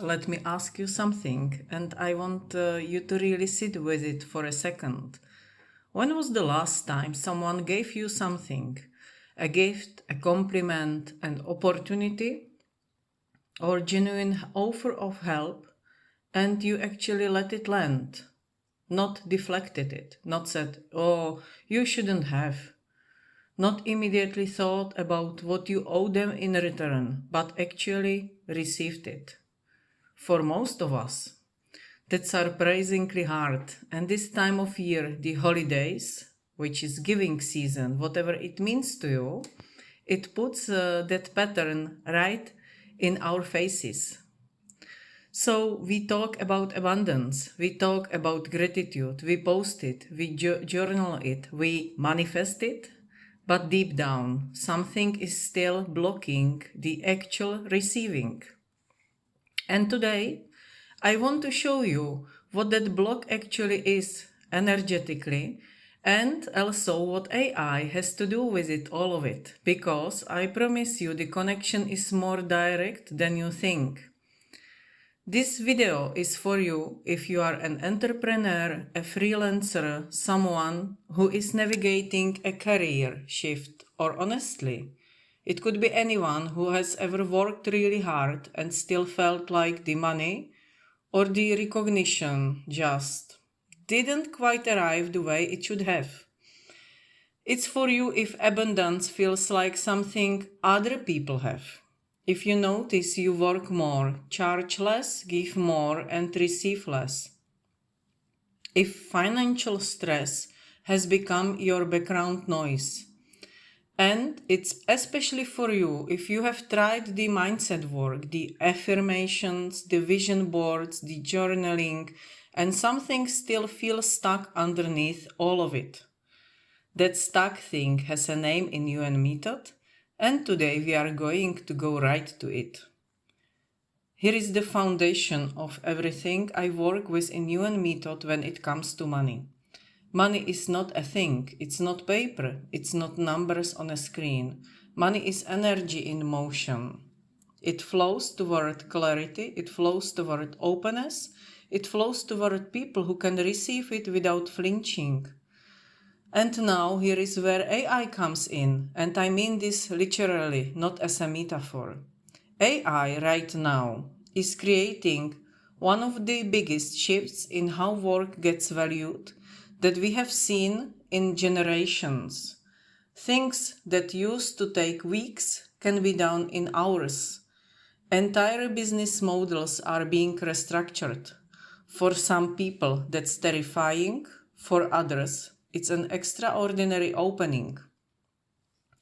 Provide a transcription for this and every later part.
Let me ask you something, and I want you to really sit with it for a second. When was the last time someone gave you something? A gift, a compliment, an opportunity, or genuine offer of help, and you actually let it land? Not deflected it, not said, oh, you shouldn't have. Not immediately thought about what you owe them in return, but actually received it. For most of us, that's surprisingly hard. And this time of year, the holidays, which is giving season, whatever it means to you, it puts that pattern right in our faces. So we talk about abundance, we talk about gratitude, we post it, we journal it, we manifest it, but deep down, something is still blocking the actual receiving. And today, I want to show you what that block actually is energetically and also what AI has to do with it, all of it, because I promise you the connection is more direct than you think. This video is for you if you are an entrepreneur, a freelancer, someone who is navigating a career shift, or honestly, it could be anyone who has ever worked really hard and still felt like the money or the recognition just didn't quite arrive the way it should have. It's for you if abundance feels like something other people have. If you notice you work more, charge less, give more, and receive less. If financial stress has become your background noise. And it's especially for you if you have tried the mindset work, the affirmations, the vision boards, the journaling, and something still feels stuck underneath all of it. That stuck thing has a name in Yuen Method, and today we are going to go right to it. Here is the foundation of everything I work with in Yuen Method when it comes to money. Money is not a thing, it's not paper, it's not numbers on a screen. Money is energy in motion. It flows toward clarity, it flows toward openness, it flows toward people who can receive it without flinching. And now here is where AI comes in, and I mean this literally, not as a metaphor. AI right now is creating one of the biggest shifts in how work gets valued that we have seen in generations. Things that used to take weeks can be done in hours. Entire business models are being restructured. For some people, that's terrifying. For others, it's an extraordinary opening.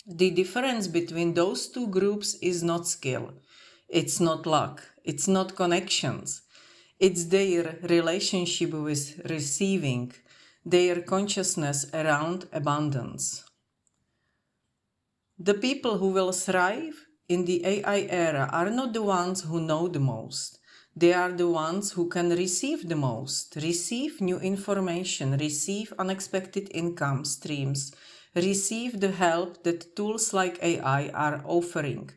The difference between those two groups is not skill. It's not luck. It's not connections. It's their relationship with receiving, their consciousness around abundance. The people who will thrive in the AI era are not the ones who know the most. They are the ones who can receive the most, receive new information, receive unexpected income streams, receive the help that tools like AI are offering.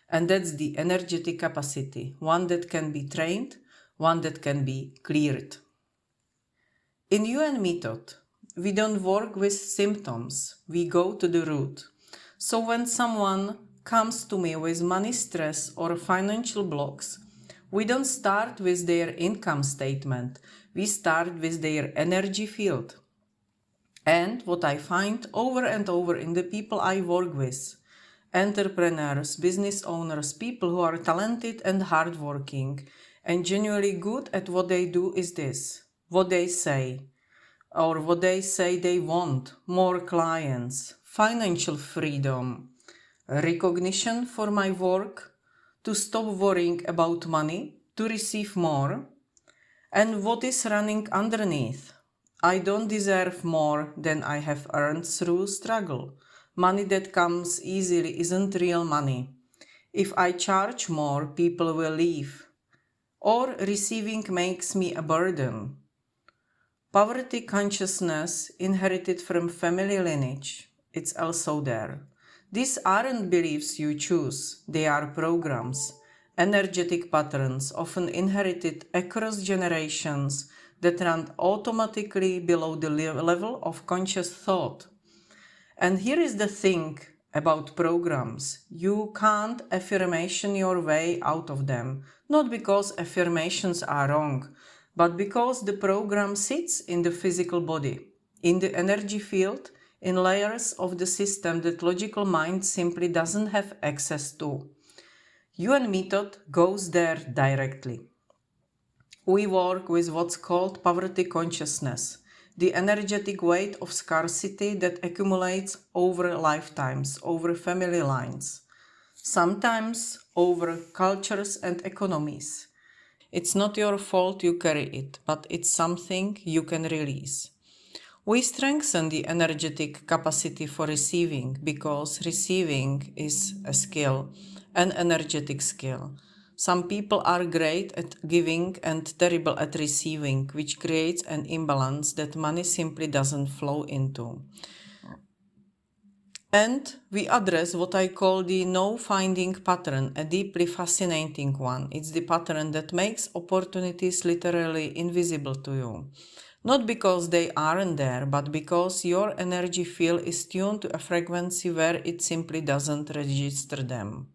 And that's the energetic capacity, one that can be trained, one that can be cleared. In Yuen Method, we don't work with symptoms, we go to the root. So when someone comes to me with money stress or financial blocks, we don't start with their income statement, we start with their energy field. And what I find over and over in the people I work with, entrepreneurs, business owners, people who are talented and hardworking and genuinely good at what they do is this, what they say, or what they say they want, more clients, financial freedom, recognition for my work, to stop worrying about money, to receive more, and what is running underneath. I don't deserve more than I have earned through struggle. Money that comes easily isn't real money. If I charge more, people will leave. Or receiving makes me a burden. Poverty consciousness inherited from family lineage, it's also there. These aren't beliefs you choose, they are programs. energetic patterns often inherited across generations that run automatically below the level of conscious thought. And here is the thing about programs. You can't affirmation your way out of them, not because affirmations are wrong, but because the program sits in the physical body, in the energy field, in layers of the system that logical mind simply doesn't have access to. Yuen Method goes there directly. We work with what's called poverty consciousness, the energetic weight of scarcity that accumulates over lifetimes, over family lines, sometimes over cultures and economies. It's not your fault you carry it, but it's something you can release. We strengthen the energetic capacity for receiving because receiving is a skill, an energetic skill. Some people are great at giving and terrible at receiving, which creates an imbalance that money simply doesn't flow into. And we address what I call the no-finding pattern, a deeply fascinating one. It's the pattern that makes opportunities literally invisible to you. Not because they aren't there, but because your energy field is tuned to a frequency where it simply doesn't register them.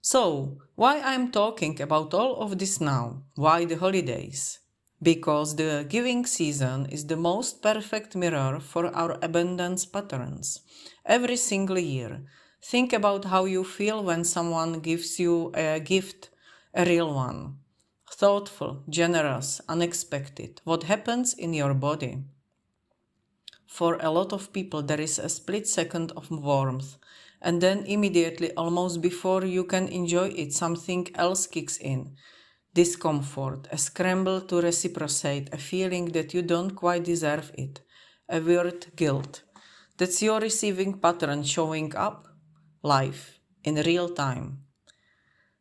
So, why I'm talking about all of this now? Why the holidays? Because the giving season is the most perfect mirror for our abundance patterns. Every single year, think about how you feel when someone gives you a gift, a real one. Thoughtful, generous, unexpected. What happens in your body? For a lot of people, there is a split second of warmth, and then immediately, almost before you can enjoy it, something else kicks in. Discomfort, a scramble to reciprocate, a feeling that you don't quite deserve it, a weird guilt. That's your receiving pattern showing up live in real time.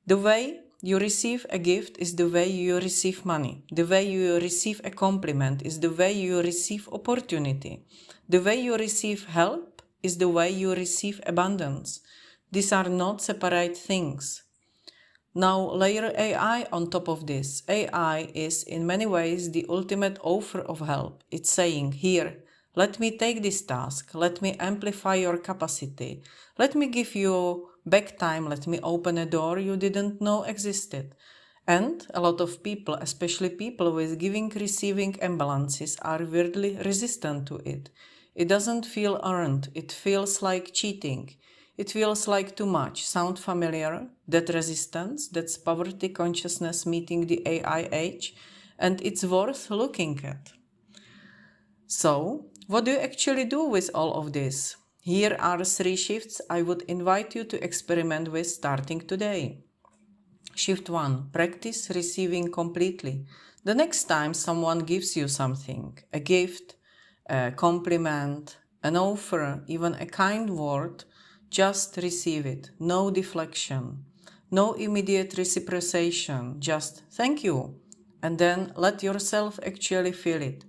The way you receive a gift is the way you receive money. The way you receive a compliment is the way you receive opportunity. The way you receive help is the way you receive abundance. These are not separate things. Now layer AI on top of this. AI is in many ways the ultimate offer of help. It's saying, here, let me take this task, let me amplify your capacity, let me give you back time, let me open a door you didn't know existed. And a lot of people, especially people with giving-receiving imbalances, are weirdly resistant to it. It doesn't feel earned, it feels like cheating. It feels like too much. Sound familiar? That resistance, that's poverty consciousness meeting the AI age, and it's worth looking at. So, what do you actually do with all of this? Here are 3 shifts I would invite you to experiment with starting today. Shift 1. Practice receiving completely. The next time someone gives you something, a gift, a compliment, an offer, even a kind word, just receive it. No deflection. No immediate reciprocation. Just thank you. And then let yourself actually feel it.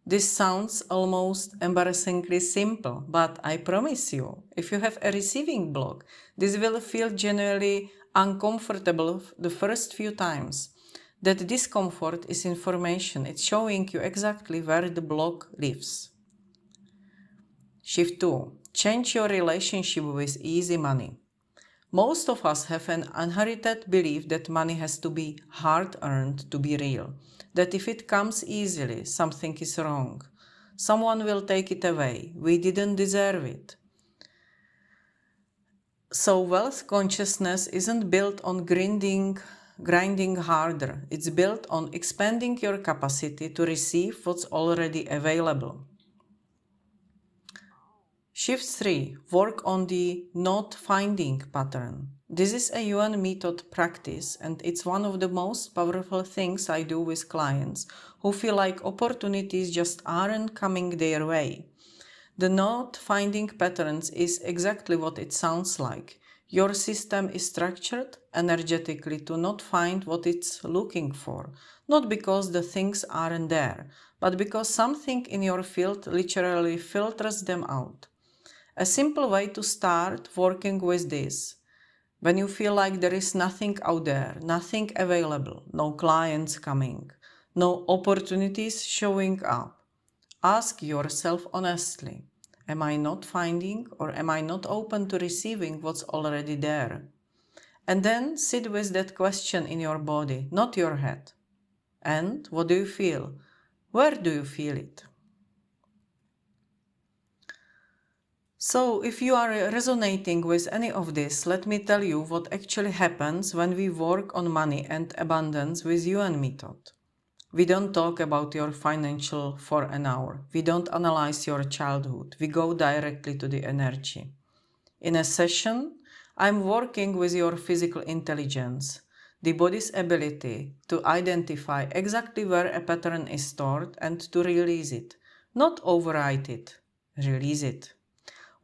This sounds almost embarrassingly simple, but I promise you, if you have a receiving block, this will feel genuinely uncomfortable the first few times. That discomfort is information. It's showing you exactly where the block lives. Shift 2. Change your relationship with easy money. Most of us have an inherited belief that money has to be hard-earned to be real, that if it comes easily, something is wrong. Someone will take it away. We didn't deserve it. So wealth consciousness isn't built on grinding harder. It's built on expanding your capacity to receive what's already available. Shift 3. Work on the not finding pattern. This is a Yuen Method practice, and it's one of the most powerful things I do with clients who feel like opportunities just aren't coming their way. The not finding patterns is exactly what it sounds like. Your system is structured energetically to not find what it's looking for, not because the things aren't there, but because something in your field literally filters them out. A simple way to start working with this. When you feel like there is nothing out there, nothing available, no clients coming, no opportunities showing up, ask yourself honestly, am I not finding or am I not open to receiving what's already there? And then sit with that question in your body, not your head. And what do you feel? Where do you feel it? So, if you are resonating with any of this, let me tell you what actually happens when we work on money and abundance with Yuen Method. We don't talk about your financial for an hour. We don't analyze your childhood. We go directly to the energy. In a session, I'm working with your physical intelligence, the body's ability to identify exactly where a pattern is stored and to release it, not override it, release it.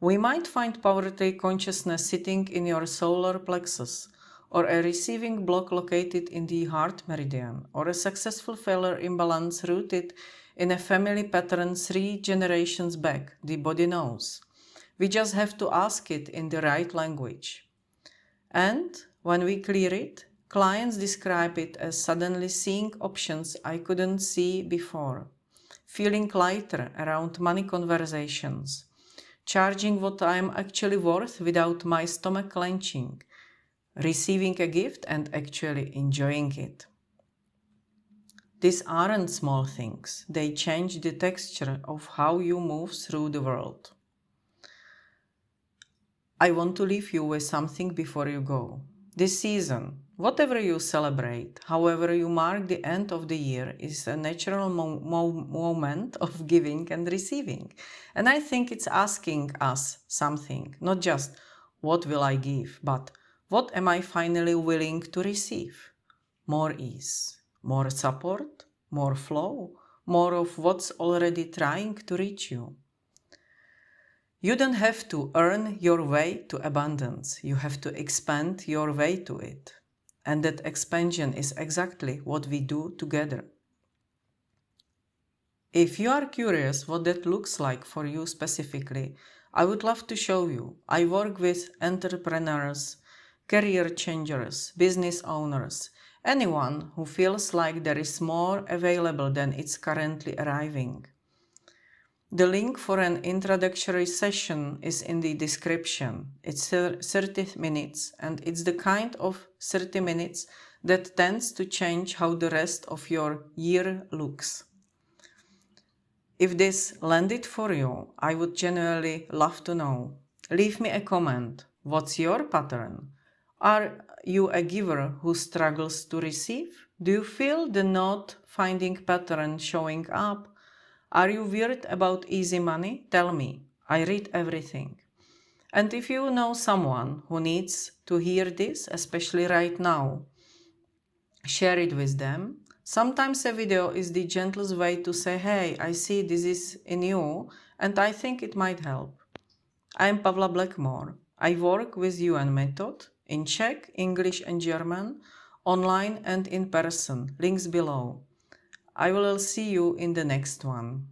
We might find poverty consciousness sitting in your solar plexus, or a receiving block located in the heart meridian, or a successful failure imbalance rooted in a family pattern 3 generations back. The body knows. We just have to ask it in the right language. And when we clear it, clients describe it as suddenly seeing options I couldn't see before, feeling lighter around money conversations, charging what I'm actually worth without my stomach clenching, receiving a gift and actually enjoying it. These aren't small things. They change the texture of how you move through the world. I want to leave you with something before you go. This season, whatever you celebrate, however you mark the end of the year, is a natural moment of giving and receiving. And I think it's asking us something, not just what will I give, but what am I finally willing to receive? More ease, more support, more flow, more of what's already trying to reach you. You don't have to earn your way to abundance. You have to expand your way to it. And that expansion is exactly what we do together. If you are curious what that looks like for you specifically, I would love to show you. I work with entrepreneurs, career changers, business owners, anyone who feels like there is more available than it's currently arriving. The link for an introductory session is in the description. It's 30 minutes, and it's the kind of 30 minutes that tends to change how the rest of your year looks. If this landed for you, I would genuinely love to know. Leave me a comment. What's your pattern? Are you a giver who struggles to receive? Do you feel the not finding pattern showing up? Are you weird about easy money? Tell me. I read everything. And if you know someone who needs to hear this, especially right now, share it with them. Sometimes a video is the gentlest way to say, hey, I see this is in you and I think it might help. I'm Pavla Blackmore. I work with Yuen Method in Czech, English and German, online and in person. Links below. I will see you in the next one.